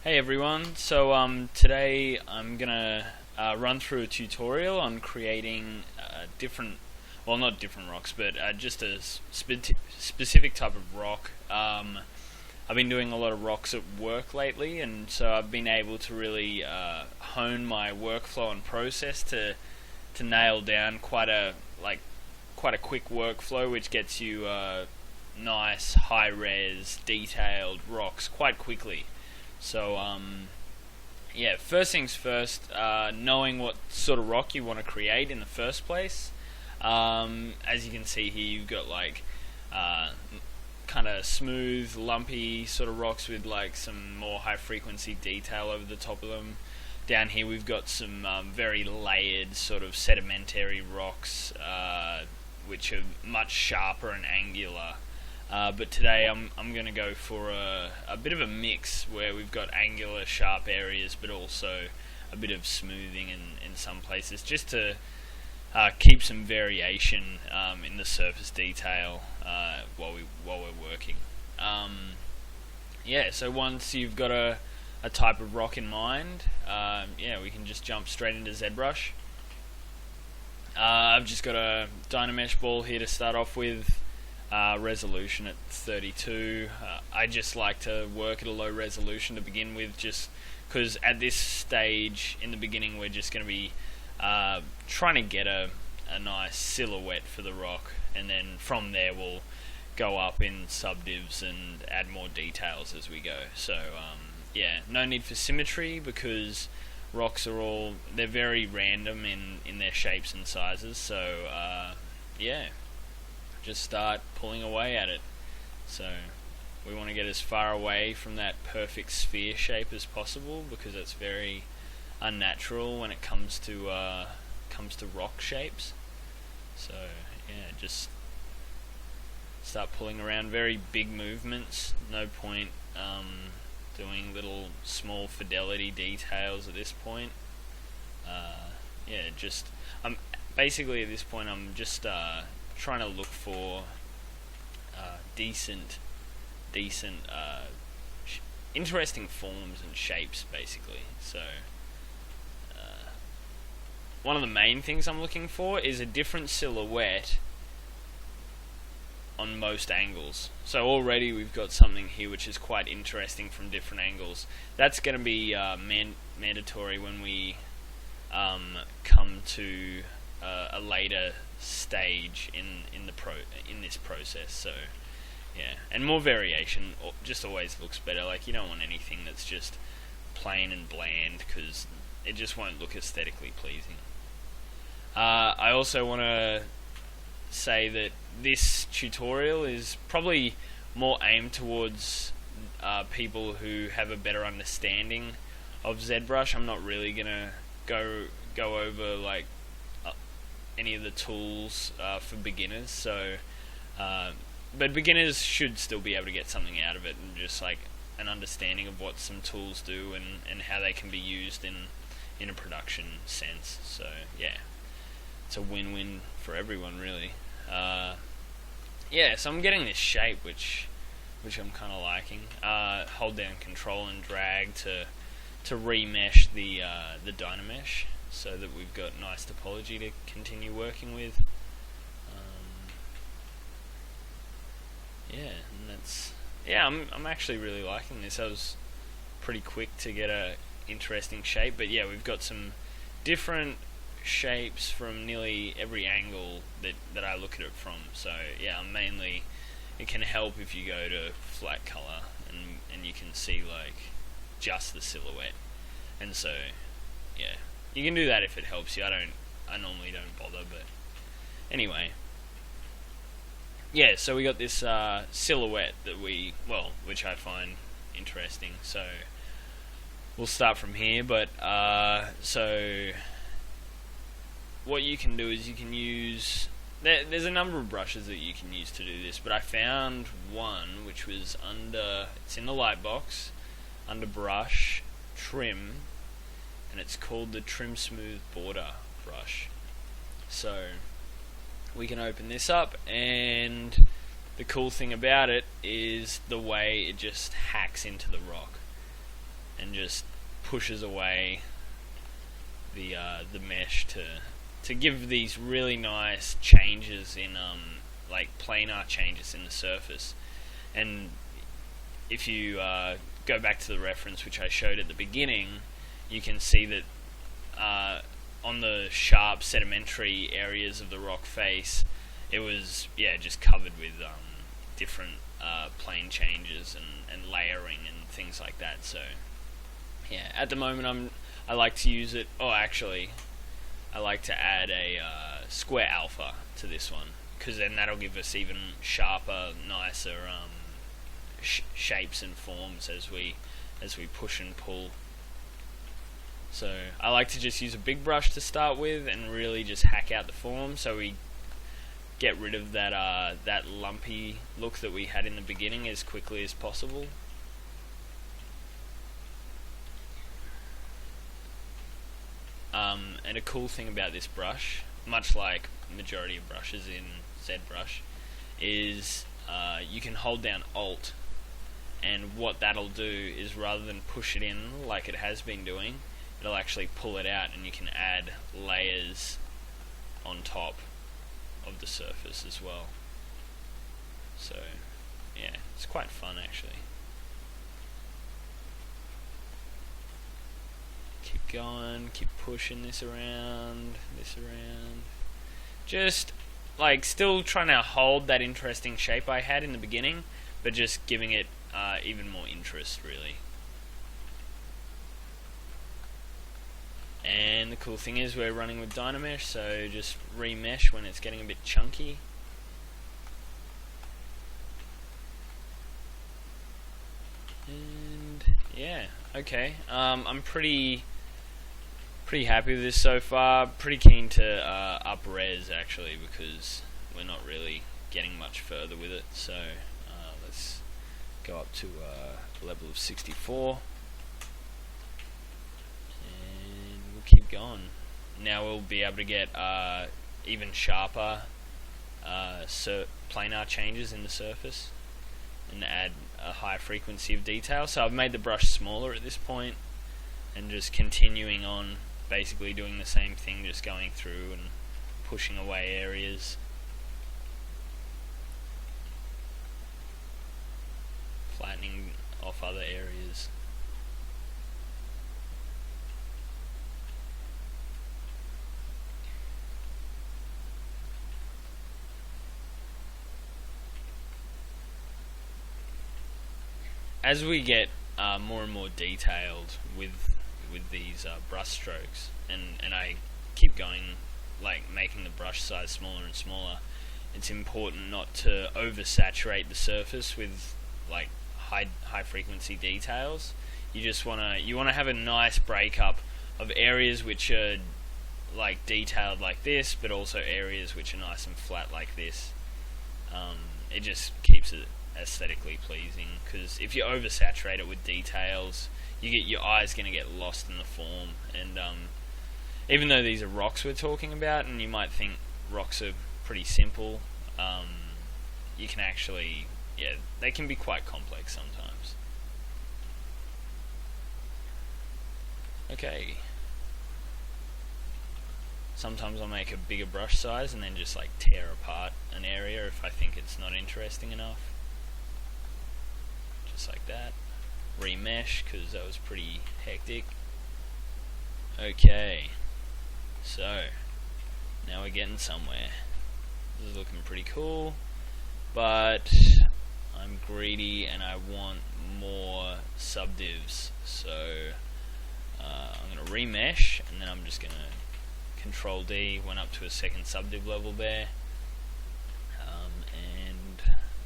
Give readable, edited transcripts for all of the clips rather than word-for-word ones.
Hey everyone, today I'm gonna run through a tutorial on creating different, well not different rocks, but just a specific type of rock. I've been doing a lot of rocks at work lately, and so I've been able to really hone my workflow and process to nail down quite a quick workflow, which gets you nice, high-res, detailed rocks quite quickly. So, yeah, first things first, knowing what sort of rock you want to create in the first place. As you can see here, you've got kind of smooth, lumpy sort of rocks with some more high-frequency detail over the top of them. Down here we've got some very layered sort of sedimentary rocks, which are much sharper and angular. But today I'm going to go for a bit of a mix where we've got angular, sharp areas, but also a bit of smoothing in some places, just to keep some variation in the surface detail while we're working. Yeah, so once you've got a type of rock in mind, yeah, we can just jump straight into ZBrush. I've just got a Dynamesh ball here to start off with. Resolution at 32. I just like to work at a low resolution to begin with, just because at this stage in the beginning we're just going to be trying to get a nice silhouette for the rock, and then from there we'll go up in subdivs and add more details as we go. So yeah, no need for symmetry because rocks are they're very random in their shapes and sizes, so yeah, just start pulling away at it. So we want to get as far away from that perfect sphere shape as possible, because it's very unnatural when it comes to rock shapes. So yeah, just start pulling around. Very big movements, no point doing little small fidelity details at this point. Yeah, just basically at this point I'm just trying to look for decent, interesting forms and shapes, basically. So one of the main things I'm looking for is a different silhouette on most angles. So already we've got something here which is quite interesting from different angles. That's going to be mandatory when we come to a later stage in this process. So yeah, and more variation just always looks better. Like, you don't want anything that's just plain and bland, because it just won't look aesthetically pleasing. I also want to say that this tutorial is probably more aimed towards people who have a better understanding of ZBrush. I'm not really gonna go over any of the tools for beginners, so but beginners should still be able to get something out of it, and just an understanding of what some tools do and how they can be used in a production sense. So yeah, it's a win-win for everyone, really. Yeah, so I'm getting this shape which I'm kind of liking. Hold down Control and drag to remesh the Dynamesh, so that we've got nice topology to continue working with. Yeah, and I'm actually really liking this. I was pretty quick to get a interesting shape, but yeah, we've got some different shapes from nearly every angle that I look at it from. So yeah, mainly it can help if you go to flat color and you can see just the silhouette. And so yeah, you can do that if it helps you. I normally don't bother, but anyway. Yeah, so we got this silhouette which I find interesting. So we'll start from here, but so what you can do is you can use, there's a number of brushes that you can use to do this, but I found one which was it's in the light box, under brush, trim, and it's called the Trim Smooth Border brush. So we can open this up, and the cool thing about it is the way it just hacks into the rock. And and just pushes away the mesh to give these really nice changes in like planar changes in the surface. And if you go back to the reference which I showed at the beginning, you can see that on the sharp sedimentary areas of the rock face, it was just covered with different plane changes and layering and things like that. So at the moment I like to use it. Oh, actually, I like to add a square alpha to this one, because then that'll give us even sharper, nicer shapes and forms as we push and pull. So I like to just use a big brush to start with and really just hack out the form, so we get rid of that lumpy look that we had in the beginning as quickly as possible. And a cool thing about this brush, much like majority of brushes in ZBrush, is you can hold down Alt, and what that'll do is, rather than push it in like it has been doing, it'll actually pull it out, and you can add layers on top of the surface as well. So yeah, it's quite fun actually. Keep going, keep pushing this around. Just like still trying to hold that interesting shape I had in the beginning, but just giving it even more interest really. And the cool thing is we're running with Dynamesh, so just remesh when it's getting a bit chunky. And yeah, okay. I'm pretty happy with this so far. Pretty keen to up res actually, because we're not really getting much further with it. So let's go up to a level of 64. Keep going. Now we'll be able to get even sharper planar changes in the surface and add a high frequency of detail. So I've made the brush smaller at this point and just continuing on, basically doing the same thing, just going through and pushing away areas, flattening off other areas. As we get more and more detailed with these brush strokes, and I keep going, like making the brush size smaller and smaller, it's important not to oversaturate the surface with like high frequency details. You wanna have a nice breakup of areas which are like detailed like this, but also areas which are nice and flat like this. It just keeps it aesthetically pleasing, because if you oversaturate it with details, your eye's going to get lost in the form. And even though these are rocks we're talking about, and you might think rocks are pretty simple, you can actually, they can be quite complex sometimes. Okay. Sometimes I'll make a bigger brush size and then just like tear apart an area if I think it's not interesting enough. Just like that. Remesh, because that was pretty hectic. Okay, so now we're getting somewhere. This is looking pretty cool, but I'm greedy and I want more subdivs, so I'm going to remesh, and then I'm just going to Control D, went up to a second subdiv level there, and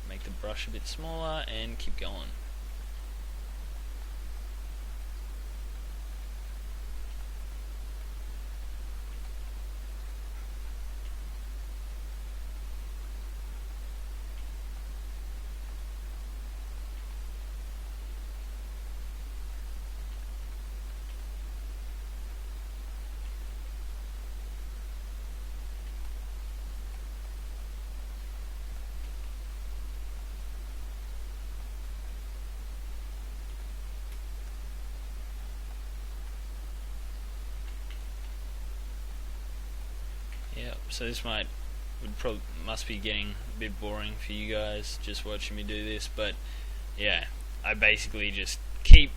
make the brush a bit smaller and keep going. so this must be getting a bit boring for you guys just watching me do this, but yeah, I basically just keep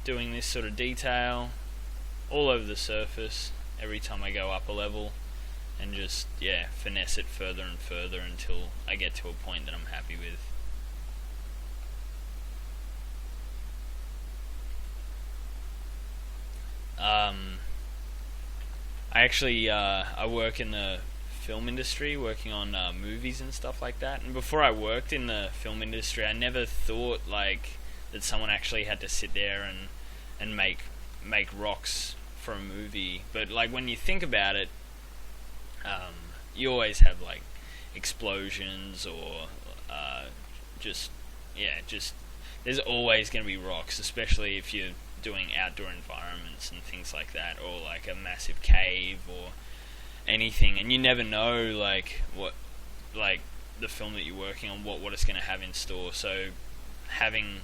doing this sort of detail all over the surface every time I go up a level, and just, yeah, finesse it further and further until I get to a point that I'm happy with. I work in the film industry, working on movies and stuff like that. And before I worked in the film industry, I never thought like that someone actually had to sit there and make rocks for a movie. But like when you think about it, you always have like explosions or just there's always going to be rocks, especially if you're doing outdoor environments and things like that, or like a massive cave or anything, and you never know like what, like the film that you're working on, what it's going to have in store. So having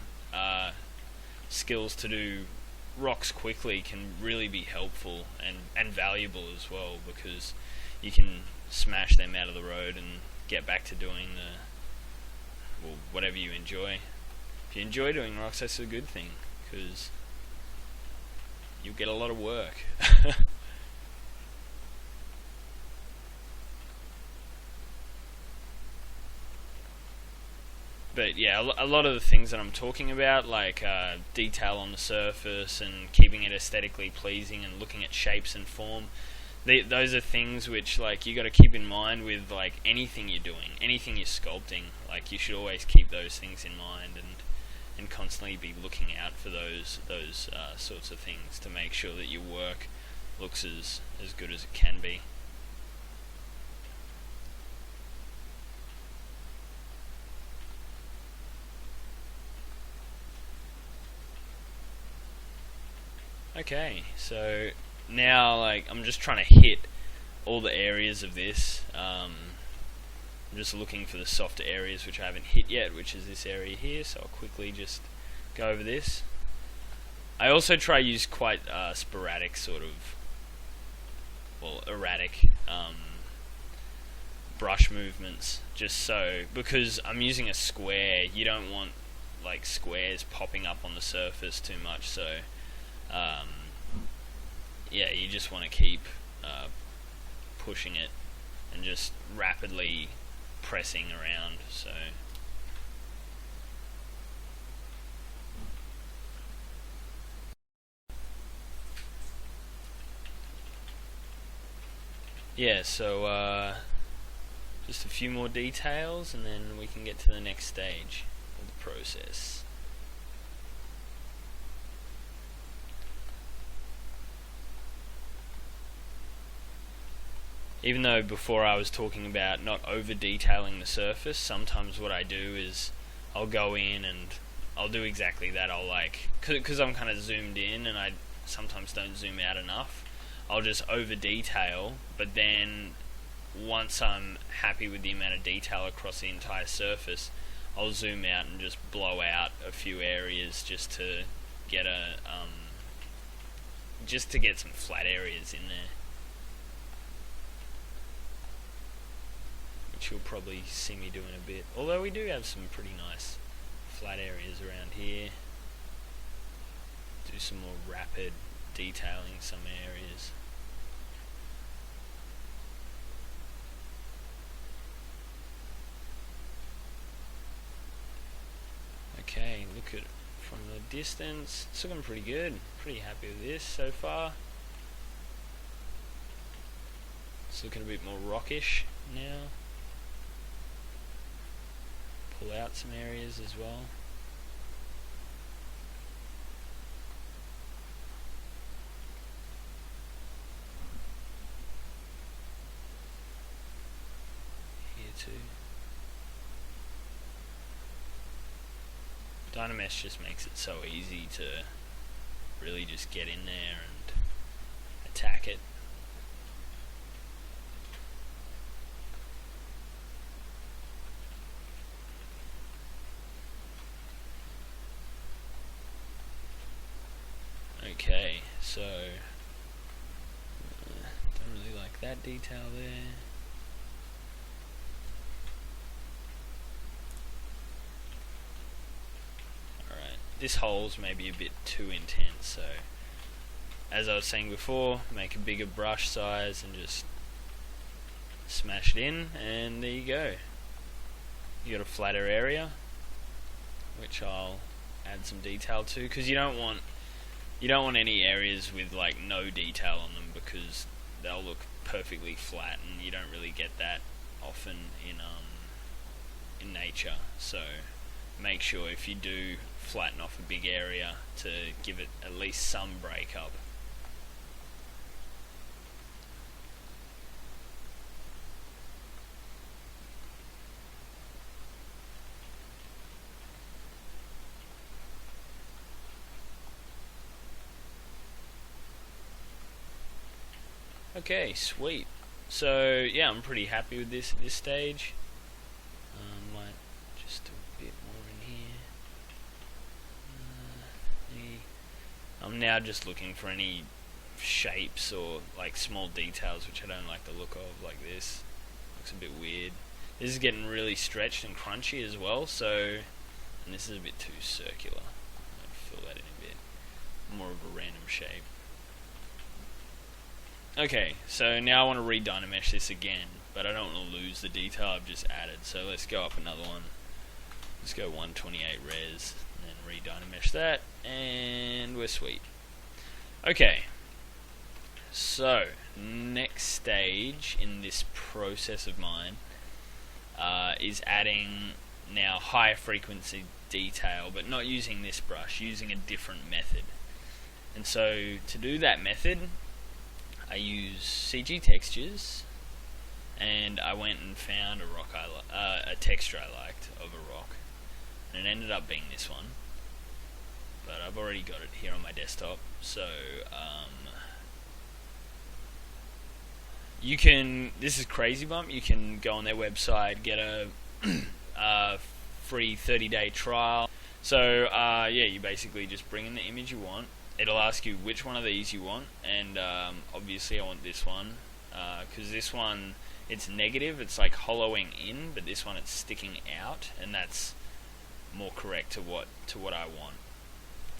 skills to do rocks quickly can really be helpful and valuable as well, because you can smash them out of the road and get back to doing whatever you enjoy. If you enjoy doing rocks, that's a good thing, because you'll get a lot of work. But yeah, a lot of the things that I'm talking about, like detail on the surface and keeping it aesthetically pleasing and looking at shapes and form, those are things which like you got to keep in mind with like anything you're doing, anything you're sculpting. Like you should always keep those things in mind and constantly be looking out for those sorts of things to make sure that your work looks as good as it can be. Okay, so now like I'm just trying to hit all the areas of this. I'm just looking for the softer areas which I haven't hit yet, which is this area here, so I'll quickly just go over this. I also try to use quite sporadic sort of, well, erratic brush movements, just so, because I'm using a square, you don't want like squares popping up on the surface too much, so yeah, you just want to keep pushing it and just rapidly pressing around. So yeah, so just a few more details and then we can get to the next stage of the process. Even though before I was talking about not over detailing the surface, sometimes what I do is I'll go in and I'll do exactly that. I'll like, because I'm kind of zoomed in and I sometimes don't zoom out enough, I'll just over detail, but then once I'm happy with the amount of detail across the entire surface, I'll zoom out and just blow out a few areas just to get some flat areas in there, which you'll probably see me doing a bit, although we do have some pretty nice flat areas around here. Do some more rapid detailing some areas. Okay, look at it from the distance. It's looking pretty good. Pretty happy with this so far. It's looking a bit more rockish now. Pull out some areas as well. Here too. Dynamesh just makes it so easy to really just get in there and attack it. Okay, so don't really like that detail there. this hole's maybe a bit too intense, so as I was saying before, make a bigger brush size and just smash it in, and there you go. You got a flatter area, which I'll add some detail to, because you don't want any areas with like no detail on them, because they'll look perfectly flat, and you don't really get that often in nature. So make sure if you do flatten off a big area to give it at least some breakup. Okay, sweet. So yeah, I'm pretty happy with this at this stage. Might just do a bit more in here. I'm now just looking for any shapes or like small details which I don't like the look of, like this. Looks a bit weird. This is getting really stretched and crunchy as well, so, and this is a bit too circular. I'll fill that in a bit. More of a random shape. Okay, so now I want to re-dynamesh this again, but I don't want to lose the detail I've just added, so let's go up another one. Let's go 128 res, and then re-dynamesh that, and we're sweet. Okay, so next stage in this process of mine is adding now higher frequency detail, but not using this brush, using a different method. And so to do that method, I use CG textures, and I went and found a texture I liked of a rock, and it ended up being this one, but I've already got it here on my desktop. So you can, this is Crazy Bump, you can go on their website, get a free 30-day trial. So yeah, you basically just bring in the image you want. It'll ask you which one of these you want, and obviously I want this one, because this one, it's negative, it's like hollowing in, but this one it's sticking out, and that's more correct to what I want.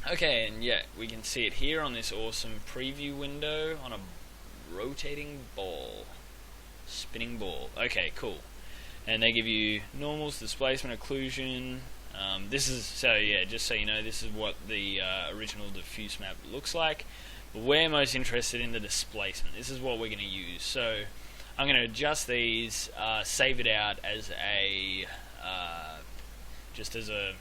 Okay, and yeah, we can see it here on this awesome preview window on a rotating ball, spinning ball. Okay, cool. And they give you normals, displacement, occlusion. This is, so yeah, just so you know, this is what the original diffuse map looks like. But we're most interested in the displacement. This is what we're going to use. So I'm going to adjust these, save it out as a just as a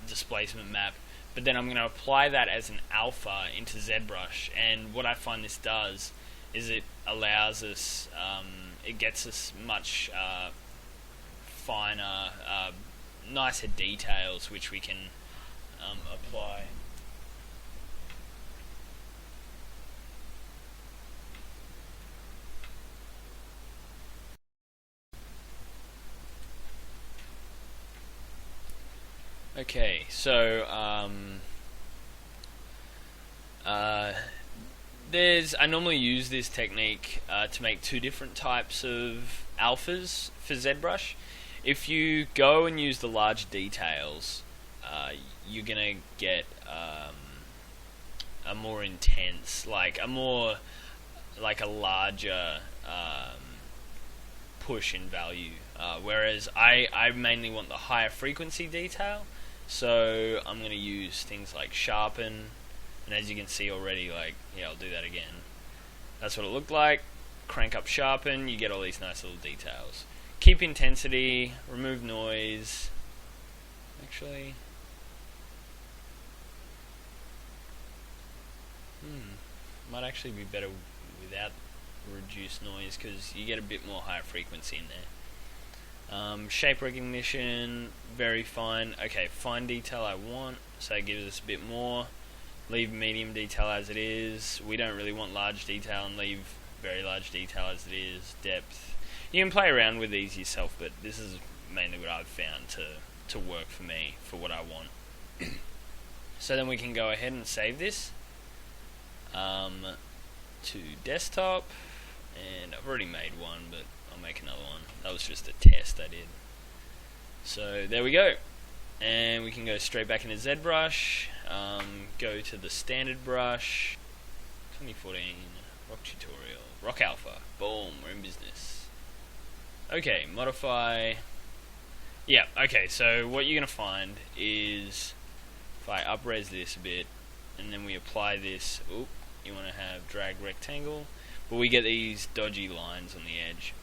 displacement map. But then I'm going to apply that as an alpha into ZBrush. And what I find this does is it allows us, it gets us much finer, nicer details which we can apply. Okay, so I normally use this technique to make two different types of alphas for ZBrush. If you go and use the large details, you're gonna get a more intense, like a larger push in value. Whereas I mainly want the higher frequency detail, so I'm gonna use things like sharpen, and as you can see already, like, yeah, I'll do that again. That's what it looked like. Crank up sharpen, you get all these nice little details. Keep intensity, remove noise. Actually, might actually be better without reduced noise, because you get a bit more higher frequency in there. Shape recognition, very fine. Okay, fine detail I want, so it gives us a bit more. Leave medium detail as it is. We don't really want large detail, and leave very large detail as it is. Depth. You can play around with these yourself, but this is mainly what I've found to work for me, for what I want. So then we can go ahead and save this to desktop, and I've already made one, but I'll make another one. That was just a test I did. So there we go. And we can go straight back into ZBrush, go to the standard brush, 2014, rock tutorial, rock alpha, boom, we're in business. Okay, modify, yeah, okay, so what you're going to find is, if I up-res this a bit, and then we apply this, you want to have drag rectangle, but we get these dodgy lines on the edge.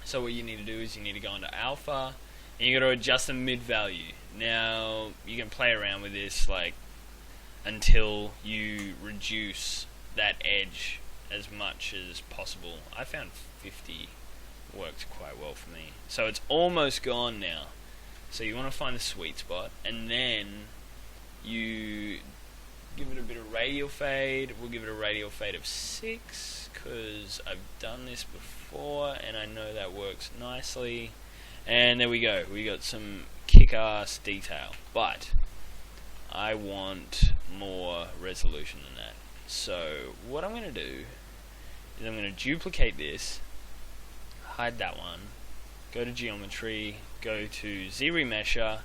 So what you need to do is you need to go into alpha, and you got to adjust the mid value. Now you can play around with this like until you reduce that edge as much as possible. I found 50 worked quite well for me. So it's almost gone now. So you want to find the sweet spot, and then you give it a bit of radial fade. We'll give it a radial fade of 6 because I've done this before and I know that works nicely. And there we go, we got some kick-ass detail, but I want more resolution than that. So what I'm going to do is I'm going to duplicate this, hide that one, go to geometry, go to Z-remesher,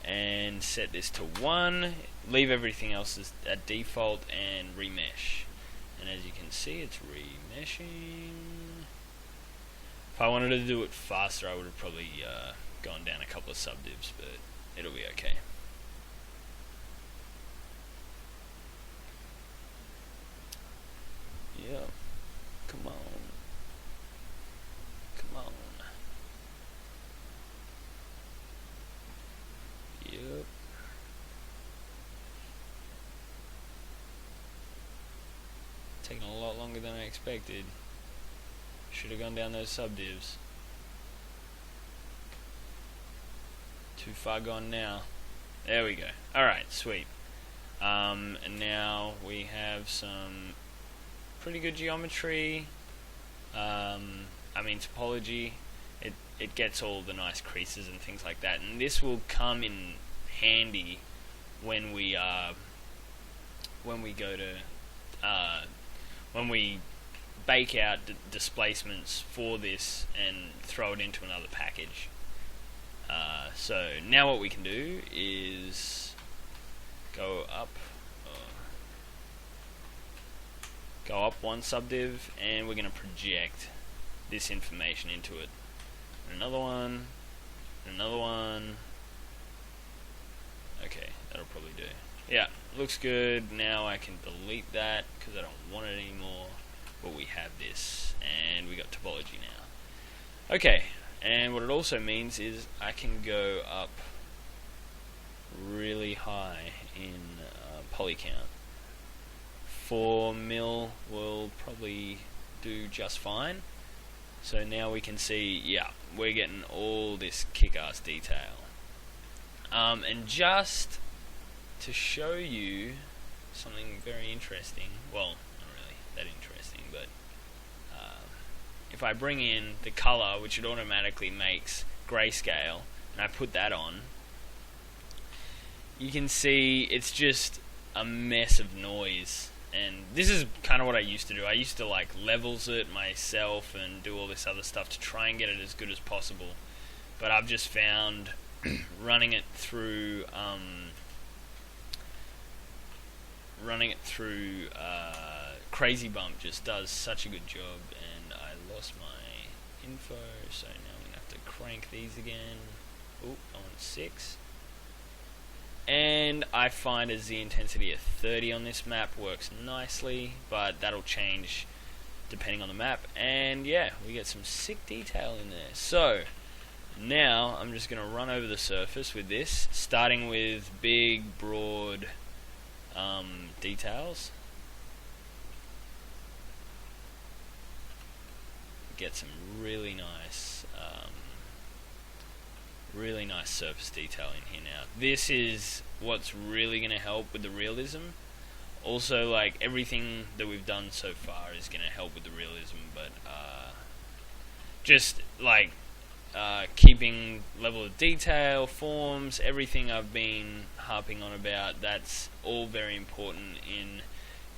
and set this to 1, leave everything else as at default, and remesh. And as you can see, it's remeshing. If I wanted to do it faster, I would have probably gone down a couple of subdivs, but it'll be okay. Yeah, come on. Come on. Yep. Taking a lot longer than I expected. Should have gone down those subdivs. Too far gone now. There we go. Alright, sweet. And now we have some pretty good geometry. I mean topology. It gets all the nice creases and things like that. And this will come in handy when we go to when we bake out displacements for this and throw it into another package. So now what we can do is go up one subdiv, and we're going to project this information into it. Another one, another one. Okay, that'll probably do. Yeah, looks good. Now I can delete that because I don't want it anymore. But we have this, and we got topology now. Okay, and what it also means is I can go up really high in poly count. 4 mil will probably do just fine. So now we can see, yeah, we're getting all this kick-ass detail. And just to show you something very interesting, well, not really that interesting, but if I bring in the color, which it automatically makes grayscale, and I put that on, you can see it's just a mess of noise. And this is kind of what I used to do. I used to like levels it myself and do all this other stuff to try and get it as good as possible. But I've just found running it through Crazy Bump just does such a good job. And I lost my info, so now I'm gonna have to crank these again. Oop, I want 6. And I find a Z intensity of 30 on this map works nicely, but that'll change depending on the map. And yeah, we get some sick detail in there. So now I'm just going to run over the surface with this, starting with big, broad details. Get some really nice surface detail in here now. This is what's really going to help with the realism. Also, like, everything that we've done so far is going to help with the realism, but just like keeping level of detail, forms, everything I've been harping on about, that's all very important in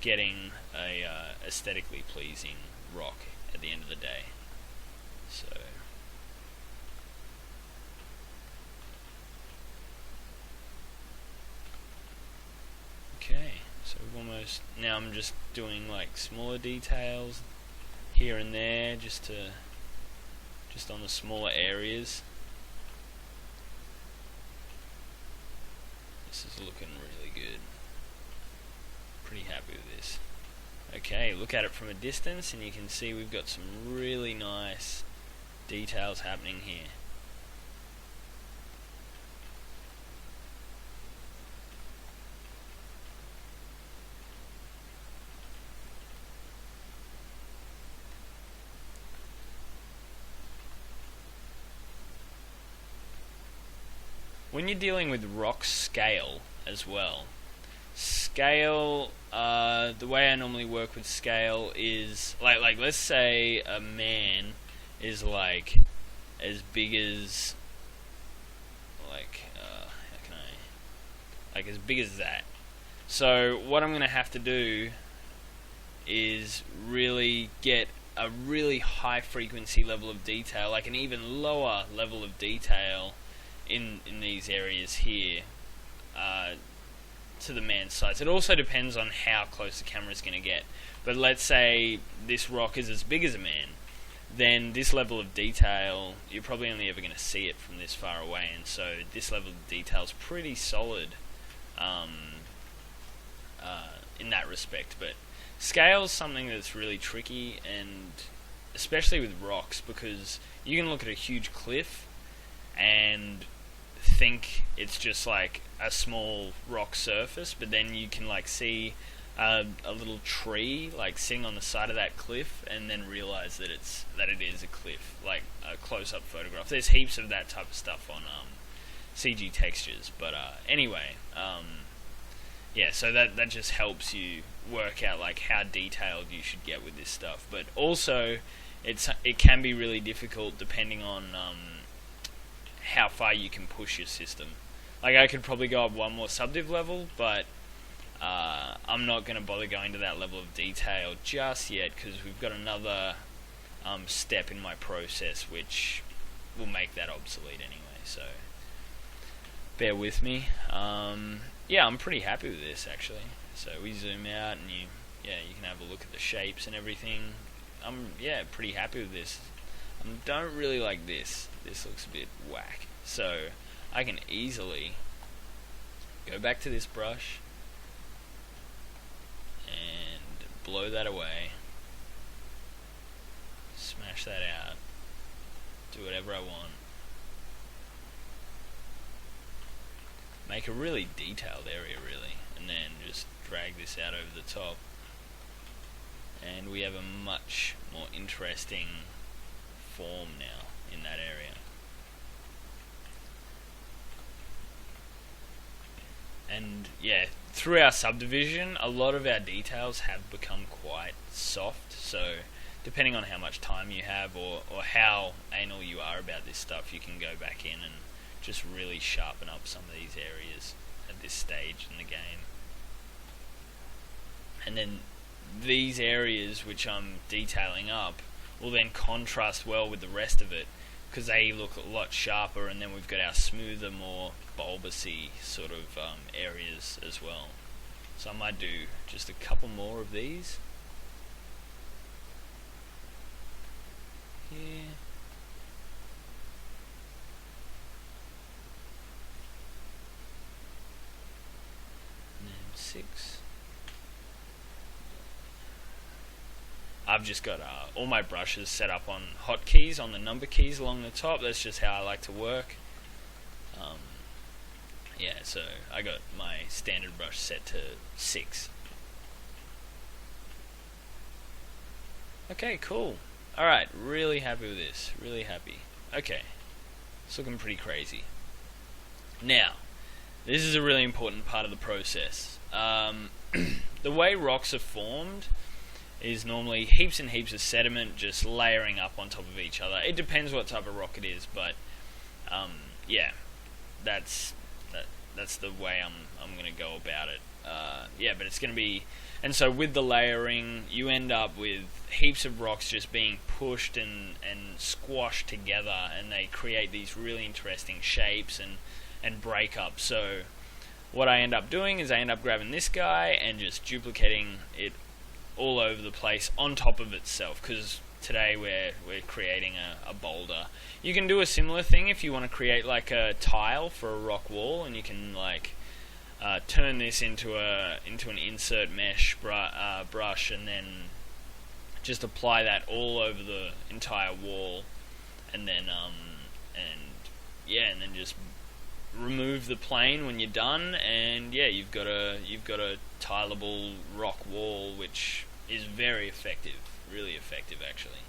getting a aesthetically pleasing rock at the end of the day. So So we've almost, now I'm just doing like smaller details here and there, just on the smaller areas. This is looking really good. Pretty happy with this. Okay, look at it from a distance and you can see we've got some really nice details happening here. When you're dealing with rock scale as well, scale, the way I normally work with scale is like let's say a man is like as big as as big as that. So what I'm gonna have to do is really get a really high frequency level of detail, like an even lower level of detail in these areas here, to the man's size. It also depends on how close the camera is going to get. But let's say this rock is as big as a man, then this level of detail, you're probably only ever going to see it from this far away, and so this level of detail is pretty solid in that respect. But scale is something that's really tricky, and especially with rocks, because you can look at a huge cliff and think it's just like a small rock surface, but then you can like see a little tree like sitting on the side of that cliff, and then realize that it is a cliff, like a close-up photograph. There's heaps of that type of stuff on CG textures, but anyway, yeah, so that just helps you work out like how detailed you should get with this stuff. But also it can be really difficult depending on how far you can push your system. Like I could probably go up one more subdiv level, but I'm not going to bother going to that level of detail just yet, because we've got another step in my process which will make that obsolete anyway, so bear with me. Yeah, I'm pretty happy with this actually. So we zoom out and you can have a look at the shapes and everything. I'm pretty happy with this. I don't really like this. This looks a bit whack. So I can easily go back to this brush and blow that away, smash that out, do whatever I want, make a really detailed area really, and then just drag this out over the top, and we have a much more interesting form now in that area. And yeah, through our subdivision, a lot of our details have become quite soft, so depending on how much time you have or how anal you are about this stuff, you can go back in and just really sharpen up some of these areas at this stage in the game. And then these areas which I'm detailing up will then contrast well with the rest of it, because they look a lot sharper, and then we've got our smoother, more bulbousy sort of areas as well. So I might do just a couple more of these here. And then 6. I've just got all my brushes set up on hotkeys, on the number keys along the top. That's just how I like to work. Yeah, so I got my standard brush set to 6. Okay, cool. Alright, really happy with this. Really happy. Okay, it's looking pretty crazy. Now, this is a really important part of the process. The way rocks are formed is normally heaps and heaps of sediment just layering up on top of each other. It depends what type of rock it is, but yeah, that's the way I'm going to go about it. Yeah, but it's going to be, and so with the layering, you end up with heaps of rocks just being pushed and squashed together, and they create these really interesting shapes and breakups. So what I end up doing is I end up grabbing this guy and just duplicating it all over the place on top of itself, because today we're creating a boulder. You can do a similar thing if you want to create like a tile for a rock wall, and you can like turn this into an insert mesh brush, and then just apply that all over the entire wall, and then and then just remove the plane when you're done, and yeah, you've got a tileable rock wall, which is very effective, really effective actually.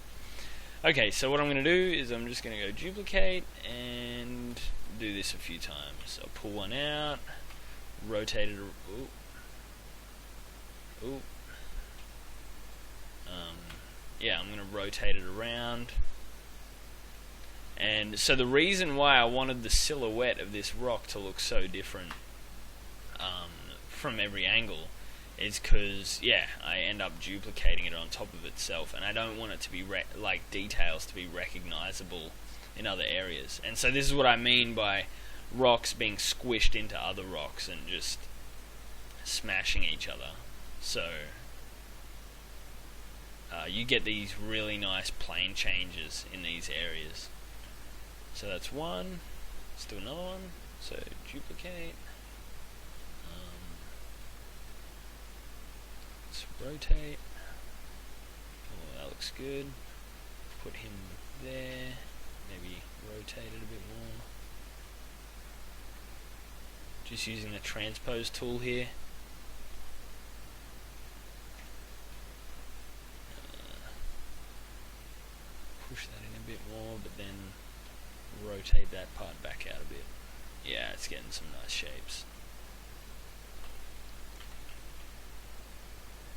Okay, so what I'm going to do is I'm just going to go duplicate and do this a few times. So I'll pull one out, rotate it. Yeah, I'm going to rotate it around. And so the reason why I wanted the silhouette of this rock to look so different from every angle is because, yeah, I end up duplicating it on top of itself, and I don't want it to be like details to be recognizable in other areas. And so this is what I mean by rocks being squished into other rocks and just smashing each other. So you get these really nice plane changes in these areas. So that's one. Let's do another one. So duplicate. Let's rotate. Oh, that looks good. Put him there. Maybe rotate it a bit more. Just using the transpose tool here. Push that in a bit more, but then rotate that part back out a bit. Yeah, it's getting some nice shapes.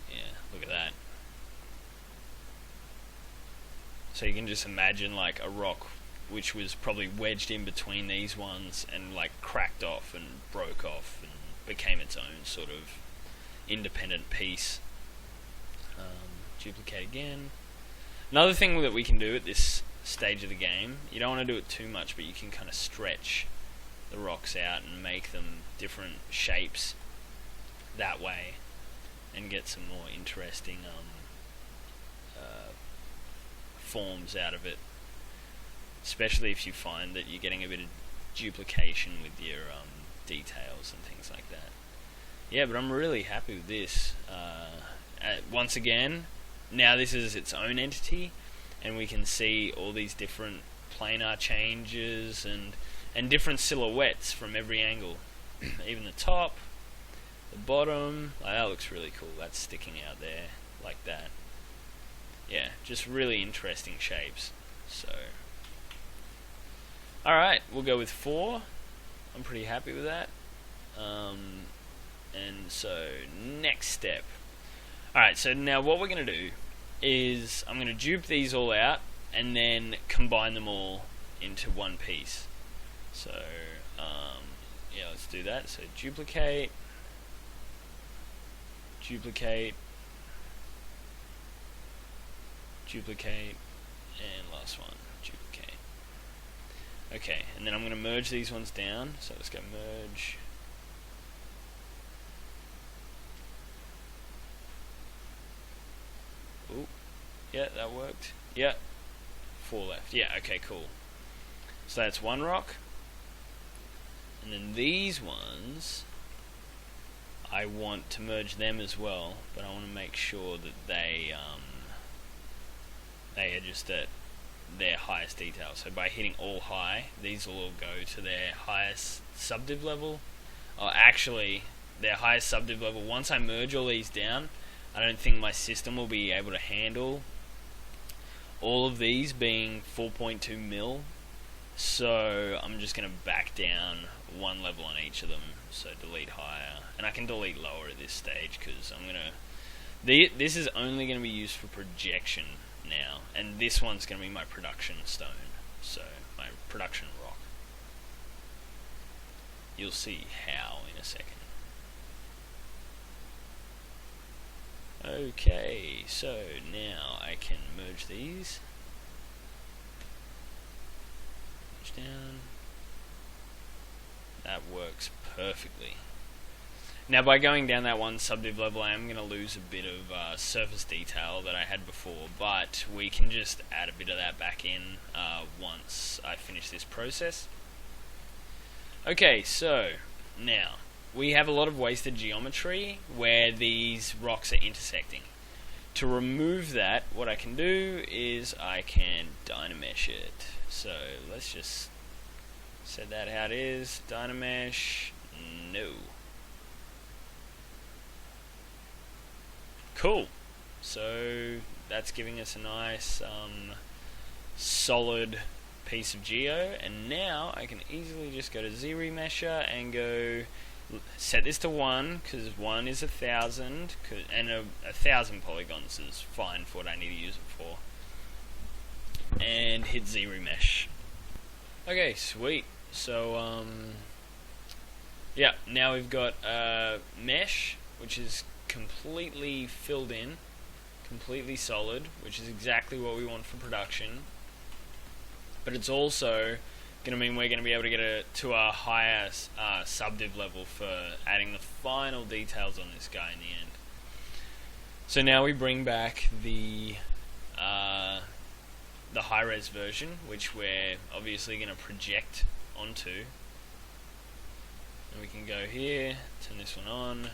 Yeah, look at that. So you can just imagine like a rock which was probably wedged in between these ones and like cracked off and broke off and became its own sort of independent piece. Duplicate again. Another thing that we can do at this stage of the game, you don't want to do it too much, but you can kind of stretch the rocks out and make them different shapes that way and get some more interesting forms out of it, especially if you find that you're getting a bit of duplication with your details and things like that. Yeah, but I'm really happy with this. Once again, now this is its own entity, and we can see all these different planar changes and different silhouettes from every angle. Even the top, the bottom, that looks really cool. That's sticking out there like that. Yeah, just really interesting shapes. So, alright, we'll go with 4. I'm pretty happy with that. And so, next step. Alright, so now what we're going to do is I'm going to dupe these all out and then combine them all into one piece. So, yeah, let's do that. So duplicate, duplicate, duplicate, and last one, duplicate. Okay, and then I'm going to merge these ones down. So let's go merge. Ooh, yeah, that worked. Yeah, 4 left. Yeah, okay, cool. So that's one rock. And then these ones, I want to merge them as well, but I want to make sure that they are just at their highest detail. So by hitting all high, these will all go to their highest subdiv level. Or actually, their highest subdiv level. Once I merge all these down, I don't think my system will be able to handle all of these being 4.2 mil. So I'm just going to back down one level on each of them. So delete higher, and I can delete lower at this stage because I'm gonna. This is only going to be used for projection now, and this one's going to be my production stone. So my production rock. You'll see how in a second. Okay, so now I can merge these. Merge down. That works perfectly. Now by going down that one subdiv level, I am going to lose a bit of surface detail that I had before, but we can just add a bit of that back in once I finish this process. Okay, so now we have a lot of wasted geometry where these rocks are intersecting. To remove that, what I can do is I can Dynamesh it. So let's just set that how it is. Dynamesh, no. Cool. So that's giving us a nice solid piece of geo, and now I can easily just go to ZRemesher and go set this to 1 because 1 is 1,000, and 1,000 polygons is fine for what I need to use it for. And hit ZRemesh. Okay, sweet. So yeah, now we've got a mesh which is completely filled in, completely solid, which is exactly what we want for production. But it's also going to mean we're going to be able to get to a higher subdiv level for adding the final details on this guy in the end. So now we bring back the high-res version, which we're obviously going to project onto. And we can go here, turn this one on,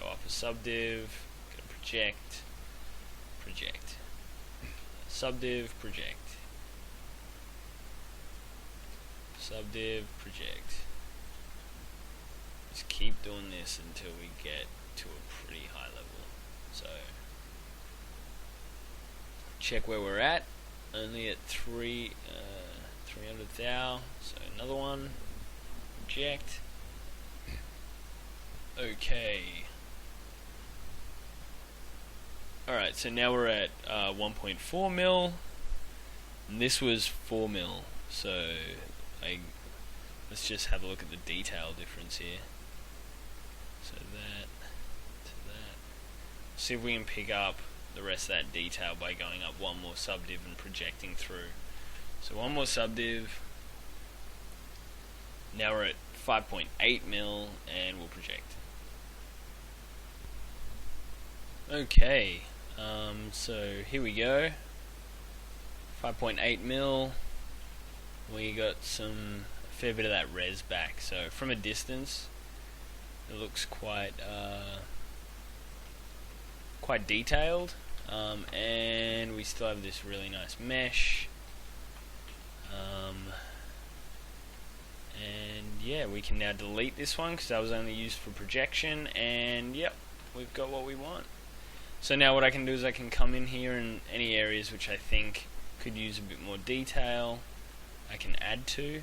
go up a subdiv, go project, project, subdiv, project, subdiv, project. Just keep doing this until we get to a pretty high level. So check where we're at. Only at 300 thou. So another one. Project. Okay. Alright, so now we're at 1.4 mil. And this was 4 mil. So let's just have a look at the detail difference here. So that to that. See if we can pick up the rest of that detail by going up one more subdiv and projecting through. So one more subdiv. Now we're at 5.8 mil and we'll project. Okay, so here we go. 5.8 mil. We got a fair bit of that res back. So from a distance, it looks quite detailed, and we still have this really nice mesh. And yeah, we can now delete this one because that was only used for projection, and yep, we've got what we want. So now what I can do is I can come in here in any areas which I think could use a bit more detail, I can add to,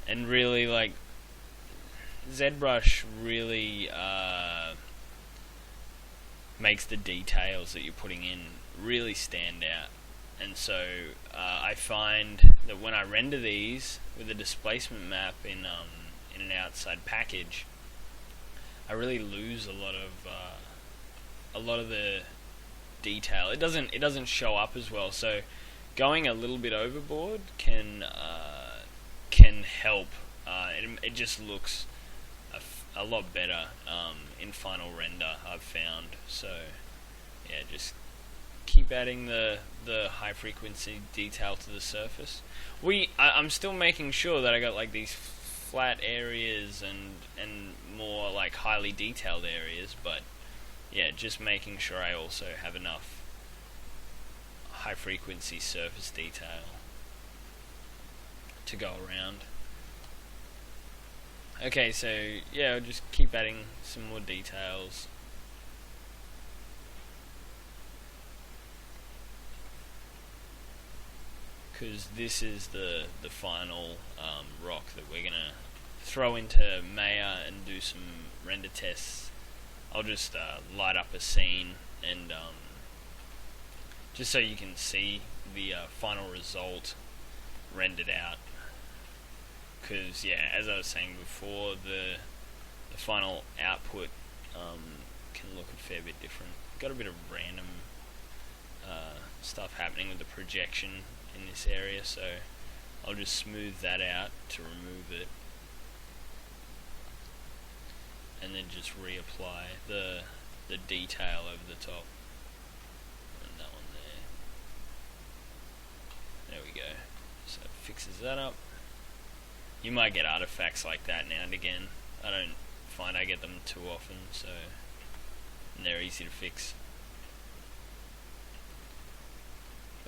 and really, like, ZBrush really makes the details that you're putting in really stand out. And so I find that when I render these with a displacement map in an outside package, I really lose a lot of the detail. It doesn't show up as well. So going a little bit overboard can help. It just looks a lot better in final render, I've found. So yeah, just keep adding the high frequency detail to the surface. I'm still making sure that I got like these flat areas and more like highly detailed areas, but yeah, just making sure I also have enough high frequency surface detail to go around. Okay, so yeah, I'll just keep adding some more details. Because this is the final rock that we're going to throw into Maya and do some render tests. I'll just light up a scene and just so you can see the final result rendered out. Because yeah, as I was saying before, the final output can look a fair bit different. Got a bit of random stuff happening with the projection in this area, so I'll just smooth that out to remove it. and then just reapply the detail over the top. And that one there. There we go. So it fixes that up. You might get artifacts like that now and again. I don't find I get them too often, so and they're easy to fix.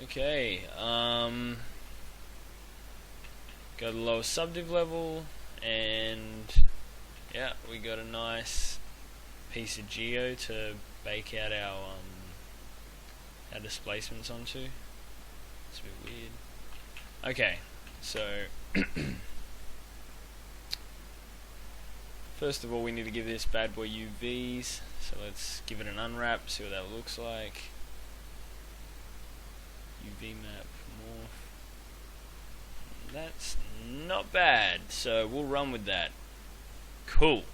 Okay, go to the lower subdiv level, and yeah, we got a nice piece of geo to bake out our displacements onto. It's a bit weird. Okay, so first of all we need to give this bad boy UVs, so let's give it an unwrap, see what that looks like. UV map morph. That's not bad, so we'll run with that. Cool.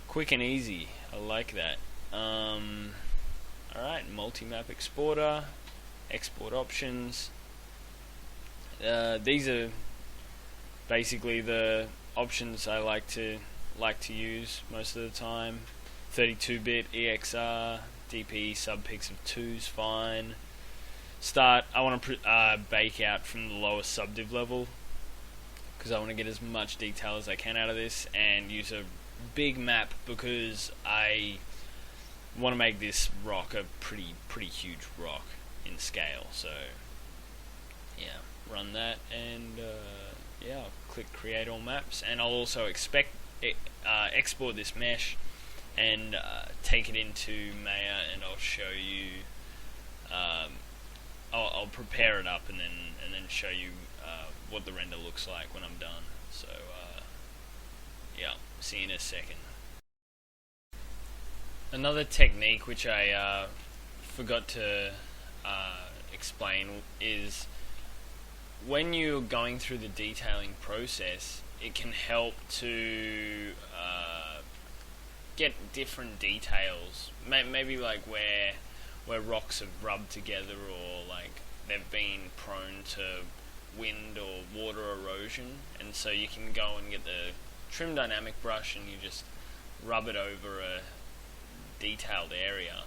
Quick and easy. I like that. Alright, multi-map exporter, export options. These are basically the options I like to use most of the time. 32-bit EXR, DPI subpics of 2 is fine. I want to bake out from the lower subdiv level because I want to get as much detail as I can out of this and use a big map because I want to make this rock a pretty huge rock in scale. So yeah, run that, and yeah, I'll click create all maps, and I'll also export this mesh and take it into Maya, and I'll show you. I'll prepare it up and then show you what the render looks like when I'm done. So yeah, see you in a second. Another technique which I forgot to explain is when you're going through the detailing process, it can help to get different details. Maybe like where rocks have rubbed together, or like they've been prone to wind or water erosion, and so you can go and get the trim dynamic brush and you just rub it over a detailed area,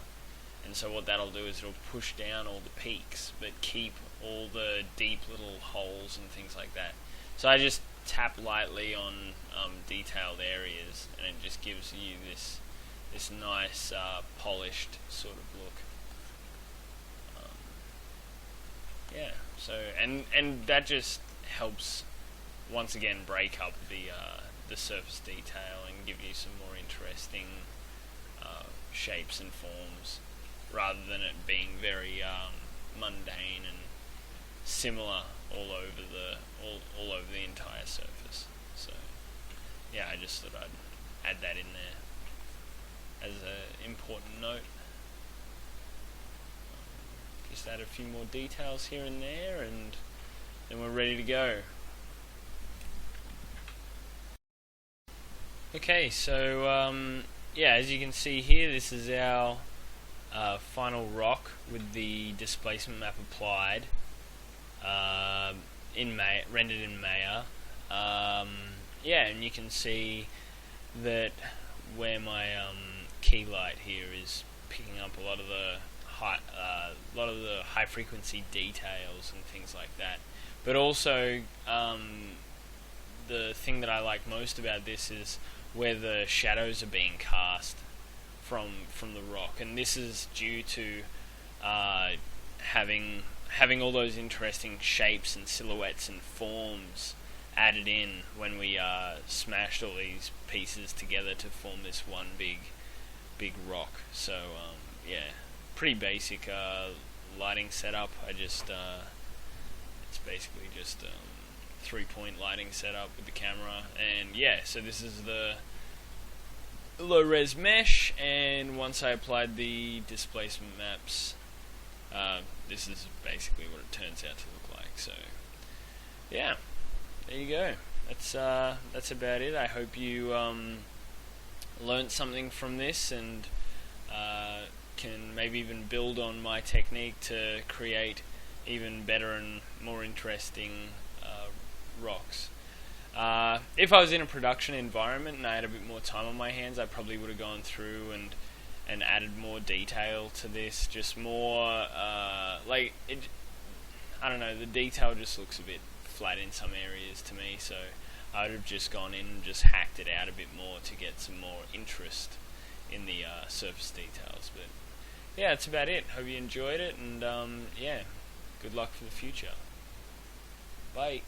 and so what that'll do is it'll push down all the peaks but keep all the deep little holes and things like that. So I just tap lightly on detailed areas, and it just gives you this nice polished sort of look. Yeah, so and that just helps once again break up the surface detail and give you some more interesting shapes and forms, rather than it being very mundane and similar all over the entire surface. So yeah, I just thought I'd add that in there as an important note. Just add a few more details here and there, and then we're ready to go. Okay, so yeah, as you can see here, this is our final rock with the displacement map applied, rendered in Maya. Yeah, and you can see that where my key light here is picking up a lot of the high frequency details and things like that. But also the thing that I like most about this is where the shadows are being cast from the rock, and this is due to having all those interesting shapes and silhouettes and forms added in when we smashed all these pieces together to form this one big rock. So yeah, pretty basic lighting setup. I just it's basically just 3-point lighting setup with the camera, and yeah, so this is the low res mesh, and once I applied the displacement maps, this is basically what it turns out to look like. So yeah, there you go. That's about it. I hope you learned something from this, and can maybe even build on my technique to create even better and more interesting rocks. If I was in a production environment and I had a bit more time on my hands, I probably would have gone through and added more detail to this. Just more, I don't know, the detail just looks a bit flat in some areas to me, so I would have just gone in and just hacked it out a bit more to get some more interest in the surface details. But yeah, that's about it. Hope you enjoyed it, and yeah, good luck for the future. Bye.